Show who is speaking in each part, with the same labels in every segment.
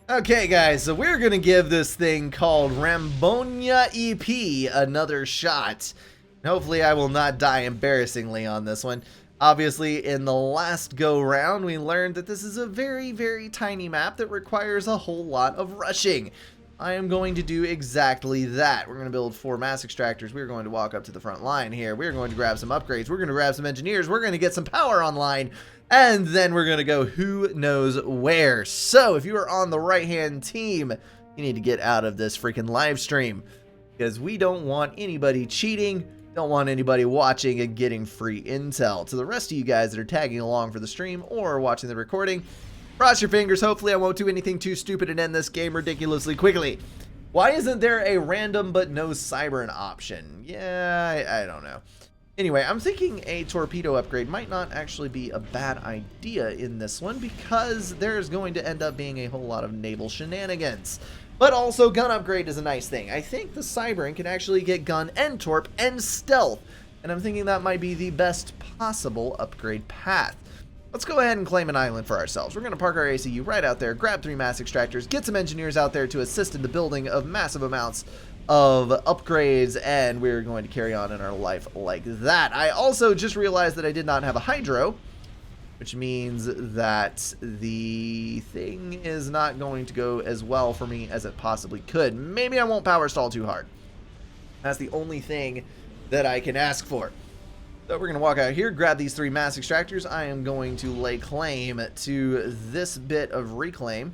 Speaker 1: Okay, guys, so we're gonna give this thing called Rambonia EP another shot. Hopefully I will not die embarrassingly on this one. Obviously, in the last go-round, we learned that this is a very, very tiny map that requires a whole lot of rushing. I am going to do exactly that. We're going to build 4 mass extractors. We're going to walk up to the front line here. We're going to grab some upgrades. We're going to grab some engineers. We're going to get some power online. And then we're going to go who knows where. So if you are on the right-hand team, you need to get out of this freaking live stream. Because we don't want anybody cheating. Don't want anybody watching and getting free intel. To the rest of you guys that are tagging along for the stream or watching the recording, cross your fingers. Hopefully I won't do anything too stupid and end this game ridiculously quickly. Why isn't there a random but no Cybern option? Yeah, I don't know. Anyway, I'm thinking a torpedo upgrade might not actually be a bad idea in this one because there's going to end up being a whole lot of naval shenanigans. But also gun upgrade is a nice thing. I think the Cybern can actually get gun and torp and stealth. And I'm thinking that might be the best possible upgrade path. Let's go ahead and claim an island for ourselves. We're going to park our ACU right out there, grab 3 mass extractors, get some engineers out there to assist in the building of massive amounts of upgrades, and we're going to carry on in our life like that. I also just realized that I did not have a hydro, which means that the thing is not going to go as well for me as it possibly could. Maybe I won't power stall too hard. That's the only thing that I can ask for. So we're going to walk out here, grab these 3 mass extractors. I am going to lay claim to this bit of reclaim.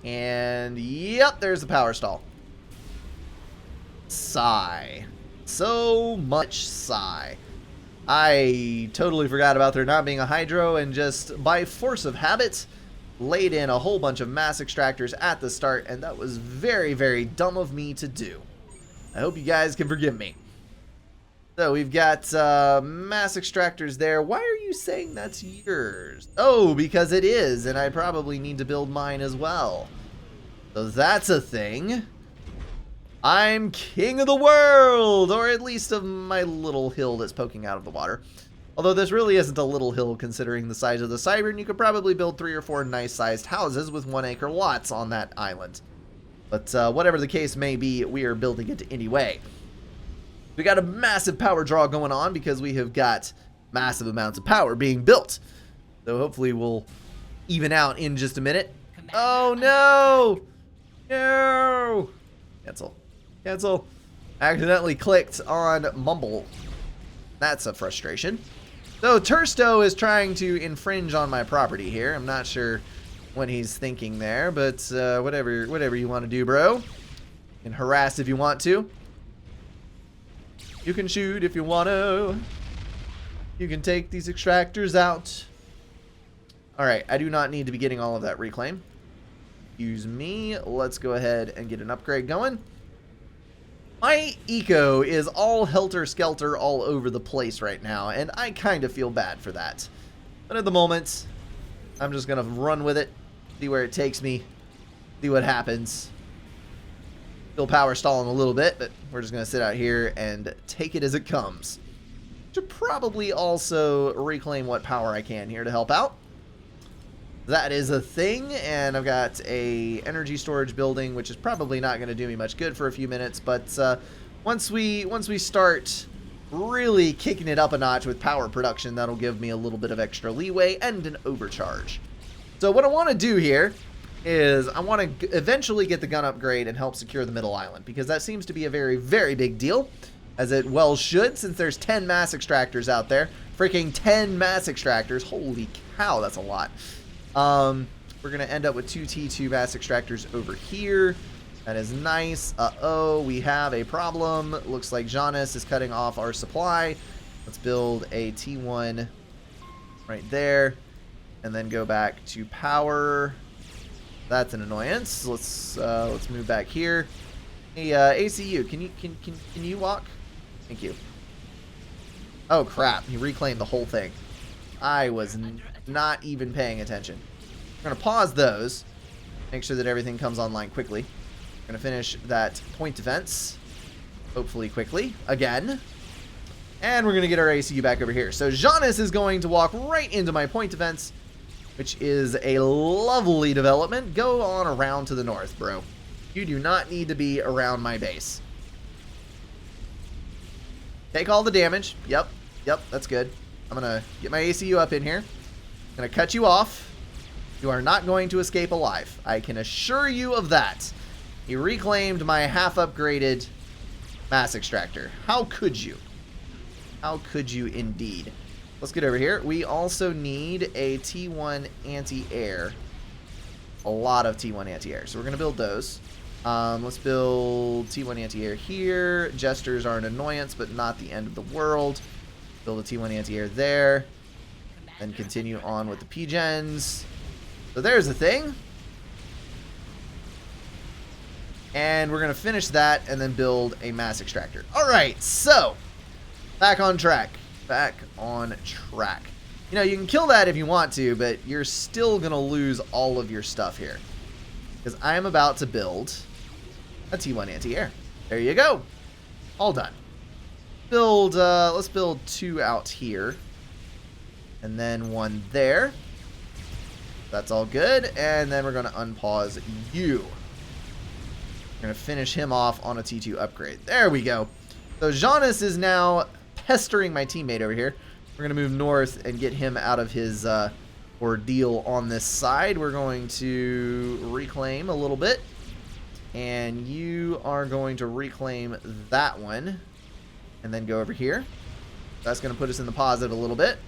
Speaker 1: And yep, there's the power stall. Sigh. So much sigh. I totally forgot about there not being a hydro and just by force of habit laid in a whole bunch of mass extractors at the start, and that was very, very dumb of me to do. I hope you guys can forgive me. So we've got mass extractors there. Why are you saying that's yours? Oh, because it is, and I probably need to build mine as well. So that's a thing. I'm king of the world, or at least of my little hill that's poking out of the water. Although this really isn't a little hill considering the size of the Cybern. You could probably build 3 or 4 nice sized houses with 1-acre lots on that island. But whatever the case may be, we are building it anyway. We got a massive power draw going on because we have got massive amounts of power being built. So hopefully we'll even out in just a minute. Oh no! No! Cancel. Cancel. Accidentally clicked on mumble. That's a frustration. So Tursto is trying to infringe on my property here. I'm not sure what he's thinking there, but whatever you want to do, bro. You can harass if you want to. You can shoot if you want to. You can take these extractors out. Alright, I do not need to be getting all of that reclaim. Excuse me. Let's go ahead and get an upgrade going. My eco is all helter-skelter all over the place right now, and I kind of feel bad for that. But at the moment, I'm just going to run with it, see where it takes me, see what happens. Still power stalling a little bit, but we're just going to sit out here and take it as it comes. Should probably also reclaim what power I can here to help out. That is a thing, and I've got a energy storage building, which is probably not going to do me much good for a few minutes, but once we start really kicking it up a notch with power production, that'll give me a little bit of extra leeway and an overcharge. So what I want to do here is I want to eventually get the gun upgrade and help secure the middle island, because that seems to be a very, very big deal, as it well should, since there's 10 mass extractors out there. Freaking 10 mass extractors. Holy cow, that's a lot. We're going to end up with 2 T2 mass extractors over here. That is nice. Uh-oh, we have a problem. Looks like Jonas is cutting off our supply. Let's build a T1 right there, and then go back to power. That's an annoyance. Let's move back here. Hey, ACU, can you walk? Thank you. Oh crap! He reclaimed the whole thing. I was not even paying attention. We're gonna pause those. Make sure that everything comes online quickly. We're gonna finish that point defense, hopefully quickly again. And we're gonna get our ACU back over here. So Jonas is going to walk right into my point defense. which is a lovely development. Go on around to the north, bro. You do not need to be around my base. Take all the damage. Yep, that's good. I'm going to get my ACU up in here. I'm going to cut you off. You are not going to escape alive. I can assure you of that. He reclaimed my half-upgraded mass extractor. How could you? How could you indeed? Let's get over here. We also need a T1 anti-air. A lot of T1 anti-air. So we're going to build those. Let's build T1 anti-air here. Jesters are an annoyance, but not the end of the world. Build a T1 anti-air there. Then continue on with the P-gens. So there's the thing. And we're going to finish that and then build a mass extractor. All right, so back on track. Back on track. You know, you can kill that if you want to, but you're still going to lose all of your stuff here. Because I am about to build a T1 anti-air. There you go. All done. Let's build 2 out here. And then 1 there. That's all good. And then we're going to unpause you. We're going to finish him off on a T2 upgrade. There we go. So Janus is now pestering my teammate over here. We're going to move north and get him out of his ordeal on this side. We're going to reclaim a little bit. And you are going to reclaim that one. And then go over here. That's going to put us in the positive a little bit.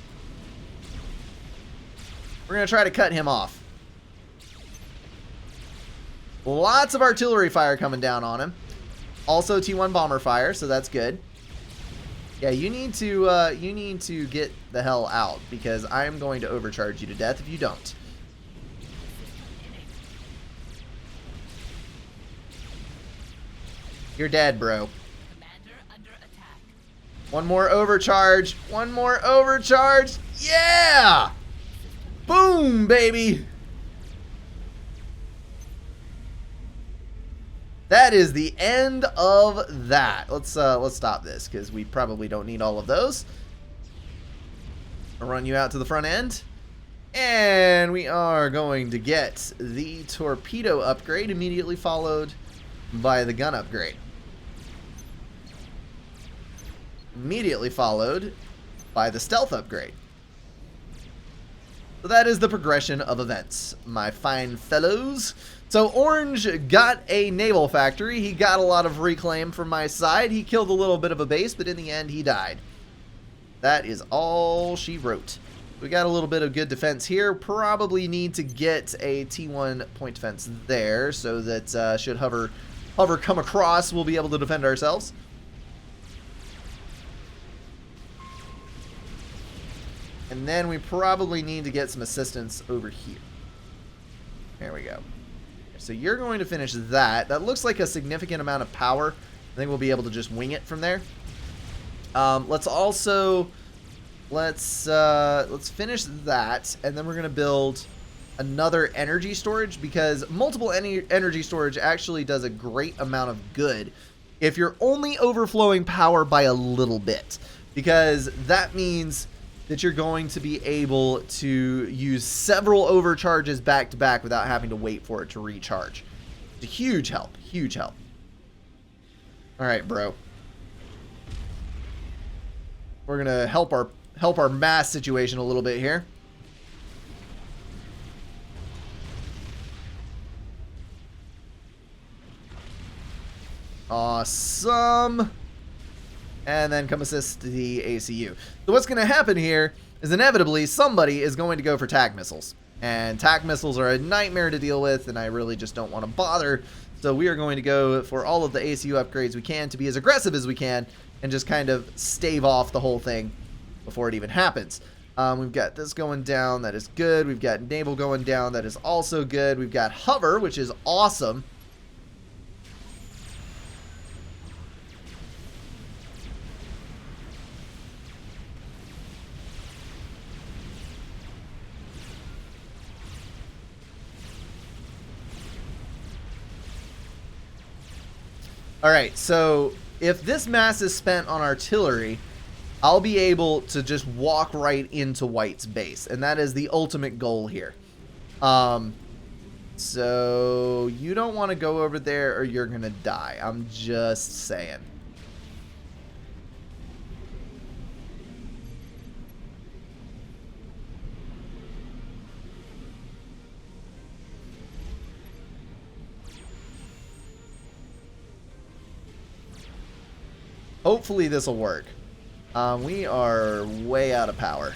Speaker 1: We're going to try to cut him off. Lots of artillery fire coming down on him. Also T1 bomber fire, so that's good. Yeah, you need to get the hell out because I am going to overcharge you to death if you don't. You're dead, bro. One more overcharge. One more overcharge. Yeah! Boom, baby. That is the end of that. Let's stop this because we probably don't need all of those. I'll run you out to the front end. And we are going to get the torpedo upgrade immediately followed by the gun upgrade. Immediately followed by the stealth upgrade. So that is the progression of events, my fine fellows. So Orange got a naval factory. He got a lot of reclaim from my side. He killed a little bit of a base, but in the end he died. That is all she wrote. We got a little bit of good defense here. Probably need to get a T1 point defense there so that should hover come across, we'll be able to defend ourselves. And then we probably need to get some assistance over here. There we go. So you're going to finish that. That looks like a significant amount of power. I think we'll be able to just wing it from there. Let's finish that, and then we're going to build another energy storage because multiple energy storage actually does a great amount of good if you're only overflowing power by a little bit, because that means that you're going to be able to use several overcharges back to back without having to wait for it to recharge. It's a huge help, huge help. All right, bro. We're gonna help our mass situation a little bit here. Awesome. And then come assist the ACU. So what's going to happen here is inevitably somebody is going to go for TAC missiles. And TAC missiles are a nightmare to deal with, and I really just don't want to bother. So we are going to go for all of the ACU upgrades we can to be as aggressive as we can and just kind of stave off the whole thing before it even happens. We've got this going down. That is good. We've got naval going down. That is also good. We've got hover, which is awesome. All right, so if this mass is spent on artillery, I'll be able to just walk right into White's base. And that is the ultimate goal here. So you don't want to go over there or you're going to die. I'm just saying. Hopefully this will work. We are way out of power.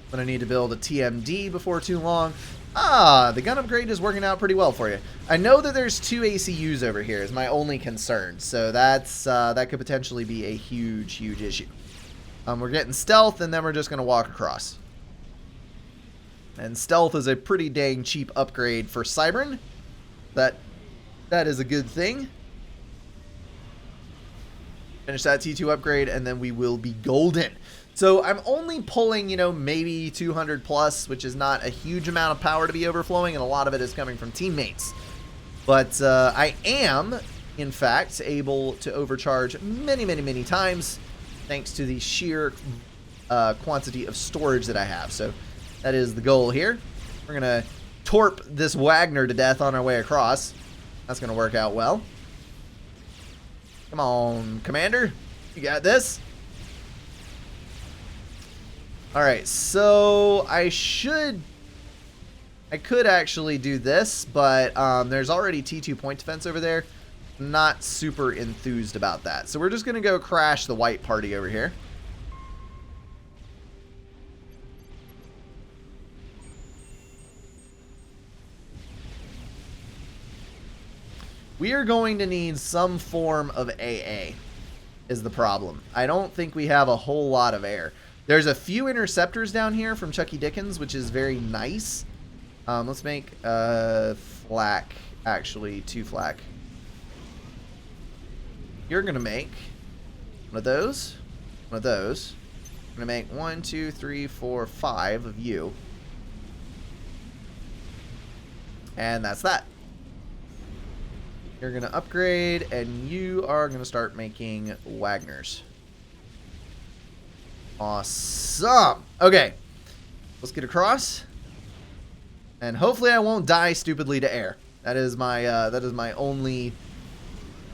Speaker 1: I'm going to need to build a TMD before too long. The gun upgrade is working out pretty well for you. I know that there's 2 ACUs over here is my only concern. So that's that could potentially be a huge, huge issue. We're getting stealth and then we're just going to walk across. And stealth is a pretty dang cheap upgrade for Cybern. That is a good thing. Finish that T2 upgrade and then we will be golden. So I'm only pulling, you know, maybe 200 plus, which is not a huge amount of power to be overflowing, and a lot of it is coming from teammates. But I am, in fact, able to overcharge many, many, many times thanks to the sheer quantity of storage that I have. So that is the goal here. We're going to torp this Wagner to death on our way across. That's going to work out well. Come on, Commander. You got this. Alright, so I could actually do this, but there's already T2 point defense over there. Not super enthused about that. So we're just going to go crash the white party over here. We are going to need some form of AA is the problem. I don't think we have a whole lot of air. There's a few interceptors down here from Chucky Dickens, which is very nice. Let's make flak, actually 2 flak. You're going to make one of those, one of those. I'm going to make 1, 2, 3, 4, 5 of you. And that's that. You're going to upgrade, and you are going to start making Wagners. Awesome. Okay. Let's get across. And hopefully I won't die stupidly to air. That is my only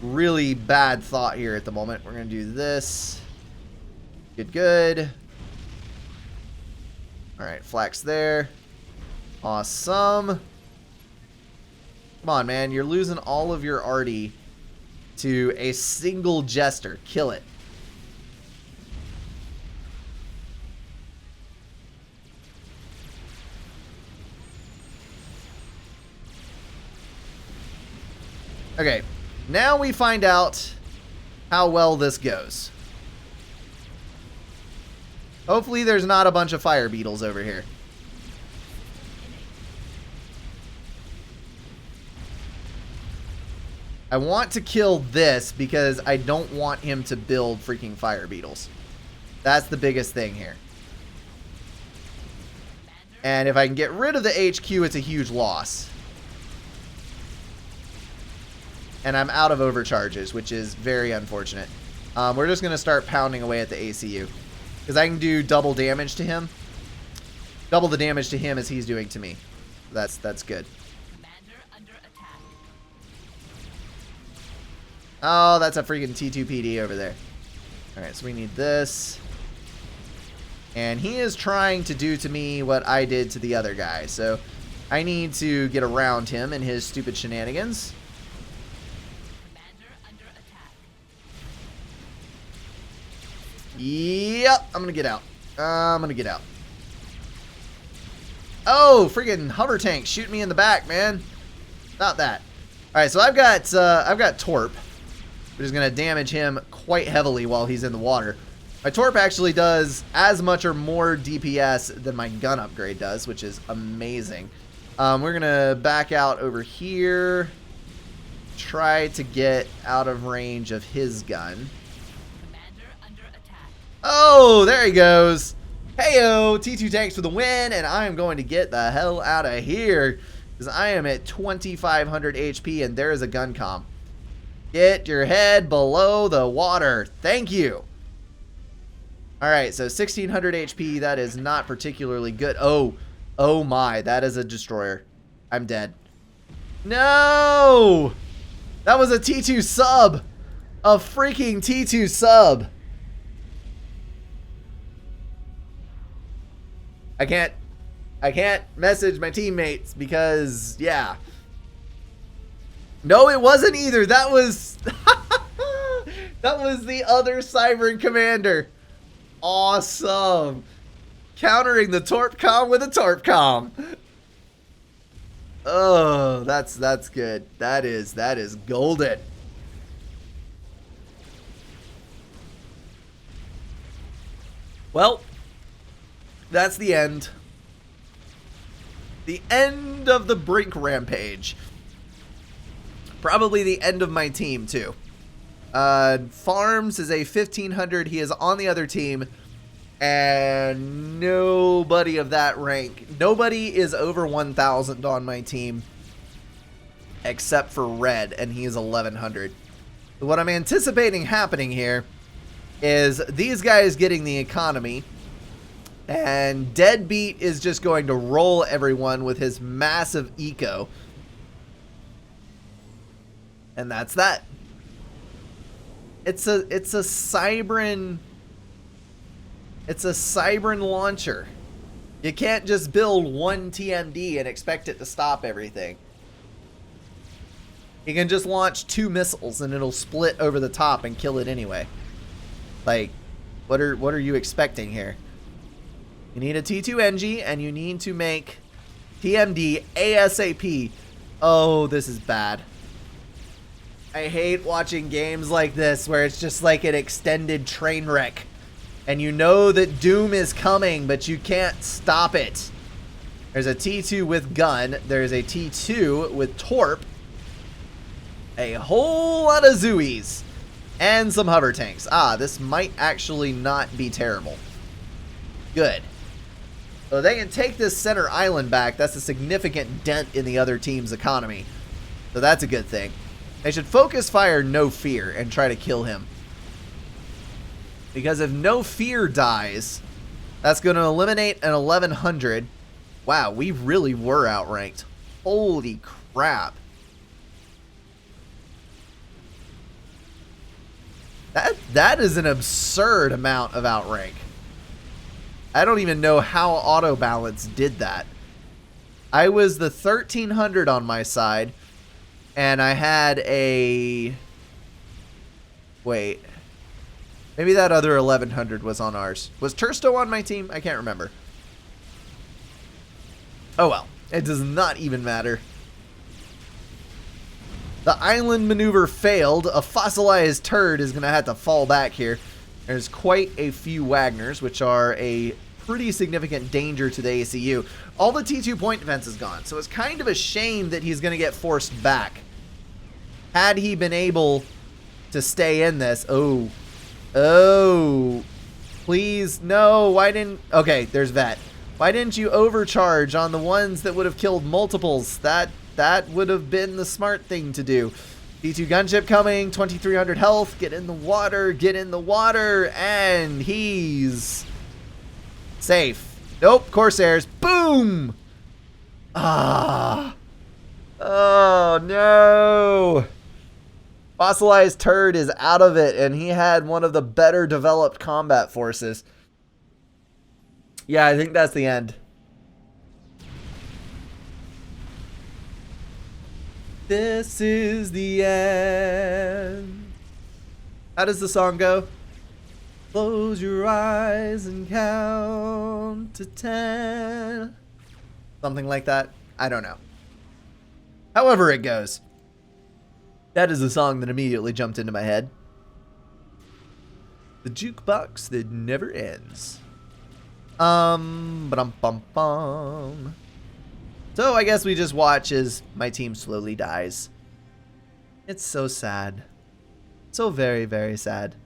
Speaker 1: really bad thought here at the moment. We're going to do this. Good. Alright, flax there. Awesome. Come on, man. You're losing all of your arty to a single jester. Kill it. Okay, now we find out how well this goes. Hopefully there's not a bunch of fire beetles over here. I want to kill this because I don't want him to build freaking fire beetles. That's the biggest thing here. And if I can get rid of the HQ, it's a huge loss. And I'm out of overcharges, which is very unfortunate. We're just going to start pounding away at the ACU. Because I can do double damage to him. Double the damage to him as he's doing to me. That's good. Oh, that's a freaking T2 PD over there. Alright, so we need this. And he is trying to do to me what I did to the other guy. So I need to get around him and his stupid shenanigans. Yep, I'm gonna get out. Oh, freaking hover tank shoot me in the back, man. Not that. All right, so I've got Torp, which is gonna damage him quite heavily while he's in the water. My Torp actually does as much or more DPS than my gun upgrade does, which is amazing. We're gonna back out over here, try to get out of range of his gun. Oh, there he goes. Heyo, T2 tanks for the win, and I am going to get the hell out of here because I am at 2,500 HP and there is a gun comm. Get your head below the water. Thank you. All right, so 1600 HP. That is not particularly good. Oh my. That is a destroyer. I'm dead. No! That was a T2 sub. A freaking T2 sub. I can't message my teammates because, yeah. No, it wasn't either. That was that was the other Cybern commander. Awesome. Countering the Torpcom with a Torpcom. Oh, that's good. That is golden. Well, that's the end. The end of the Brink Rampage. Probably the end of my team, too. Farms is a 1500. He is on the other team. And nobody of that rank. Nobody is over 1000 on my team. Except for Red, and he is 1100. What I'm anticipating happening here is these guys getting the economy. And Deadbeat is just going to roll everyone with his massive eco. And that's that. It's a Cybern. It's a Cybern launcher. You can't just build one TMD and expect it to stop everything. You can just launch 2 missiles and it'll split over the top and kill it anyway. Like, what are you expecting here? You need a T2 NG and you need to make TMD ASAP. Oh, this is bad. I hate watching games like this where it's just like an extended train wreck. And you know that Doom is coming, but you can't stop it. There's a T2 with gun. There's a T2 with Torp. A whole lot of Zooies. And some hover tanks. Ah, this might actually not be terrible. Good. So they can take this center island back. That's a significant dent in the other team's economy. So that's a good thing. They should focus fire No Fear and try to kill him. Because if No Fear dies, that's going to eliminate an 1100. Wow, we really were outranked. Holy crap. That is an absurd amount of outrank. I don't even know how auto balance did that. I was the 1300 on my side, and I had a... Wait. Maybe that other 1100 was on ours. Was Tursto on my team? I can't remember. Oh well. It does not even matter. The island maneuver failed. A fossilized turd is going to have to fall back here. There's quite a few Wagners, which are a pretty significant danger to the ACU. All the T2 point defense is gone, so it's kind of a shame that he's going to get forced back. Had he been able to stay in this... Oh, please, no, why didn't... Okay, there's Vet. Why didn't you overcharge on the ones that would have killed multiples? That would have been the smart thing to do. D2 gunship coming, 2300 health, get in the water, and he's safe. Nope, Corsairs, boom! Ah. Oh, no. Fossilized Turd is out of it, and he had one of the better developed combat forces. Yeah, I think that's the end. This is the end. How does the song go? Close your eyes and count to 10. Something like that. I don't know. However it goes. That is a song that immediately jumped into my head. The jukebox that never ends. Ba-dum-bum-bum. So I guess we just watch as my team slowly dies. It's so sad. So very, very sad.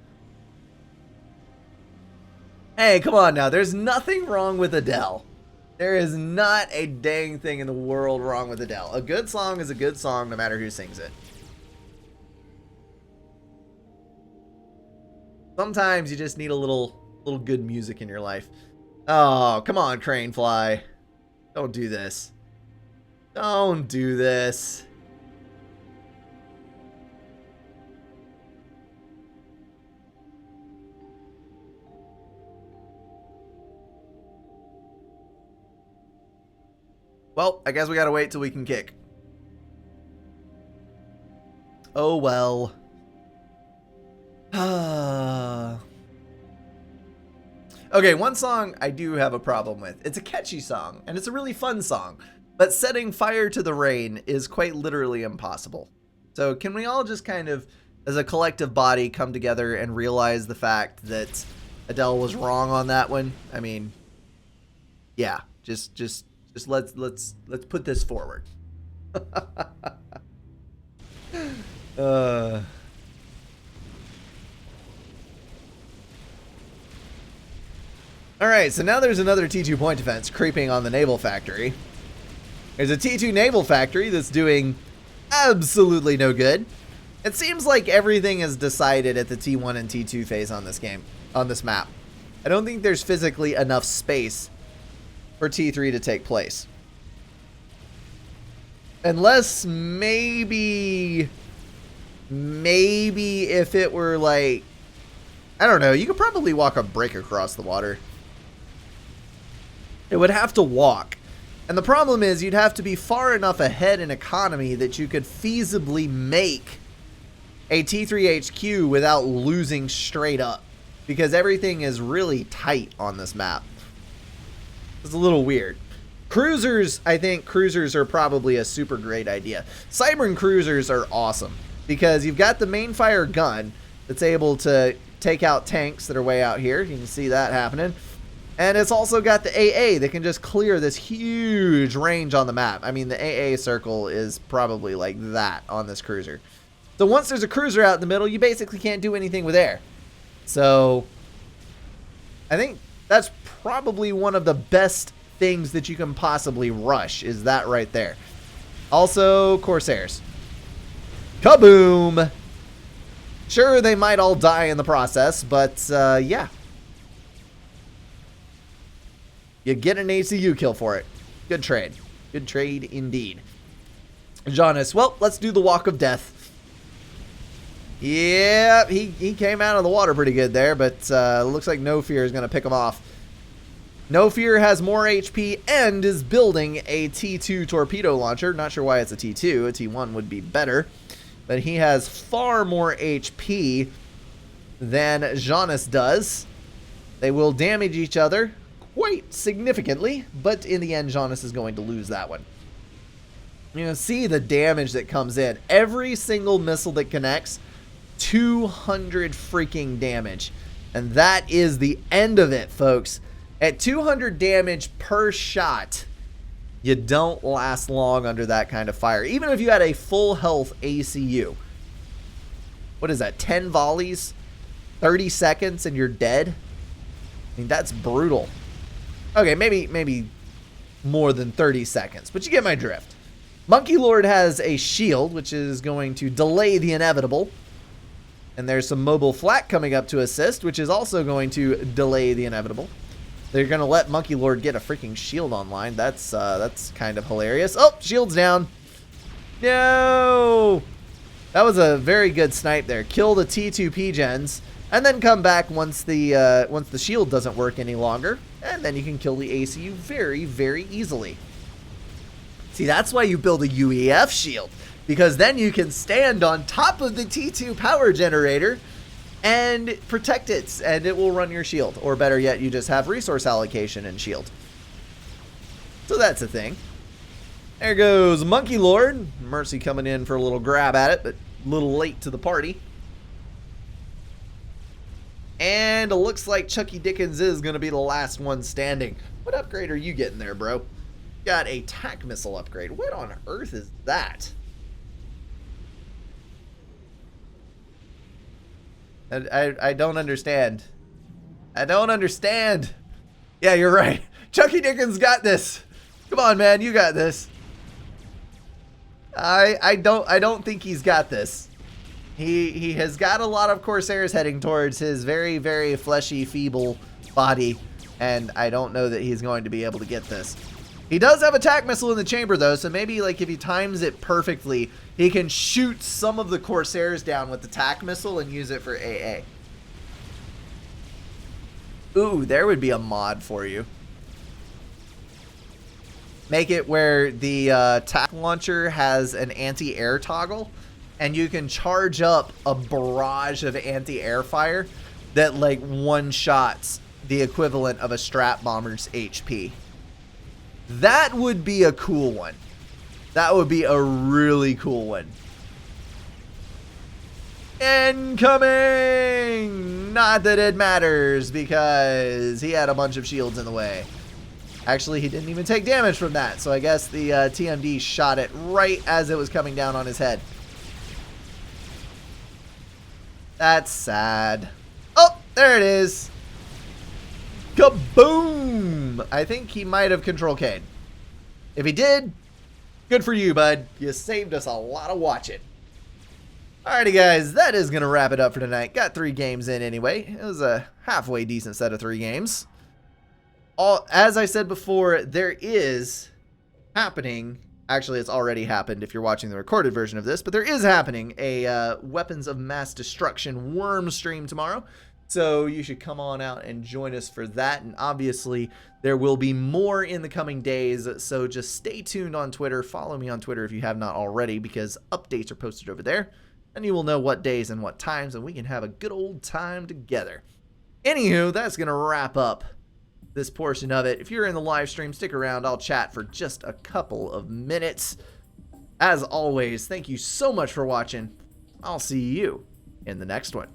Speaker 1: Hey, come on now. There's nothing wrong with Adele. There is not a dang thing in the world wrong with Adele. A good song is a good song no matter who sings it. Sometimes you just need a little good music in your life. Oh, come on, Crane Fly. Don't do this. Don't do this. Well, I guess we gotta wait till we can kick. Oh well. Okay, one song I do have a problem with. It's a catchy song, and it's a really fun song, but setting fire to the rain is quite literally impossible. So can we all just kind of, as a collective body, come together and realize the fact that Adele was wrong on that one? I mean, yeah, just let's put this forward. Alright, so now there's another T2 point defense creeping on the naval factory. There's a T2 naval factory that's doing absolutely no good. It seems like everything is decided at the T1 and T2 phase on this game, on this map. I don't think there's physically enough space for T3 to take place. Unless maybe if it were like, I don't know, you could probably walk a break across the water. It would have to walk. And the problem is you'd have to be far enough ahead in economy that you could feasibly make a T3 HQ without losing straight up. Because everything is really tight on this map. It's a little weird. Cruisers, I think cruisers are probably a super great idea. Cybern cruisers are awesome. Because you've got the main fire gun that's able to take out tanks that are way out here. You can see that happening. And it's also got the AA that can just clear this huge range on the map. I mean, the AA circle is probably like that on this cruiser. So once there's a cruiser out in the middle, you basically can't do anything with air. So I think that's probably one of the best things that you can possibly rush, is that right there. Also, Corsairs. Kaboom! Sure, they might all die in the process, but yeah. You get an ACU kill for it. Good trade. Good trade indeed. Jonas, well, let's do the walk of death. Yeah, he came out of the water pretty good there, but looks like No Fear is going to pick him off. No Fear has more HP and is building a T2 torpedo launcher. Not sure why it's a T2. A T1 would be better. But he has far more HP than Jonas does. They will damage each other quite significantly, but in the end, Jonas is going to lose that one. You can see the damage that comes in. Every single missile that connects, 200 freaking damage. And that is the end of it, folks. At 200 damage per shot, you don't last long under that kind of fire. Even if you had a full health ACU. What is that, 10 volleys? 30 seconds and you're dead? I mean, that's brutal. Okay, maybe more than 30 seconds, but you get my drift. Monkey Lord has a shield, which is going to delay the inevitable. And there's some mobile flak coming up to assist, which is also going to delay the inevitable. They're going to let Monkey Lord get a freaking shield online. That's kind of hilarious. Oh, shield's down. No! That was a very good snipe there. Kill the T2 P-Gens, and then come back once the shield doesn't work any longer. And then you can kill the ACU very, very easily. See, that's why you build a UEF shield. Because then you can stand on top of the T2 power generator and protect it, and it will run your shield. Or better yet, you just have resource allocation and shield. So that's a thing. There goes Monkey Lord. Mercy coming in for a little grab at it, but a little late to the party. And it looks like Chucky Dickens is going to be the last one standing. What upgrade are you getting there, bro? Got a TAC missile upgrade. What on earth is that? I don't understand. I don't understand. Yeah, you're right. Chucky Dickens got this. Come on, man, you got this. I don't think he's got this. He has got a lot of Corsairs heading towards his very, very fleshy, feeble body, and I don't know that he's going to be able to get this. He does have a tac missile in the chamber, though, so maybe like if he times it perfectly, he can shoot some of the Corsairs down with the tac missile and use it for AA. Ooh, there would be a mod for you. Make it where the tac launcher has an anti-air toggle, and you can charge up a barrage of anti-air fire that like one-shots the equivalent of a strat bomber's HP. That would be a cool one. That would be a really cool one. Incoming! Not that it matters, because he had a bunch of shields in the way. Actually, he didn't even take damage from that, so I guess the TMD shot it right as it was coming down on his head. That's sad. Oh, there it is. Kaboom! I think he might have control K'd. If he did, good for you, bud. You saved us a lot of watching. Alrighty, guys, that is going to wrap it up for tonight. Got 3 games in anyway. It was a halfway decent set of 3 games. As I said before, there is happening, actually it's already happened if you're watching the recorded version of this, but there is happening a Weapons of Mass Destruction worm stream tomorrow. So you should come on out and join us for that. And obviously there will be more in the coming days. So just stay tuned on Twitter. Follow me on Twitter if you have not already, because updates are posted over there. And you will know what days and what times, and we can have a good old time together. Anywho, that's going to wrap up this portion of it. If you're in the live stream, stick around. I'll chat for just a couple of minutes. As always, thank you so much for watching. I'll see you in the next one.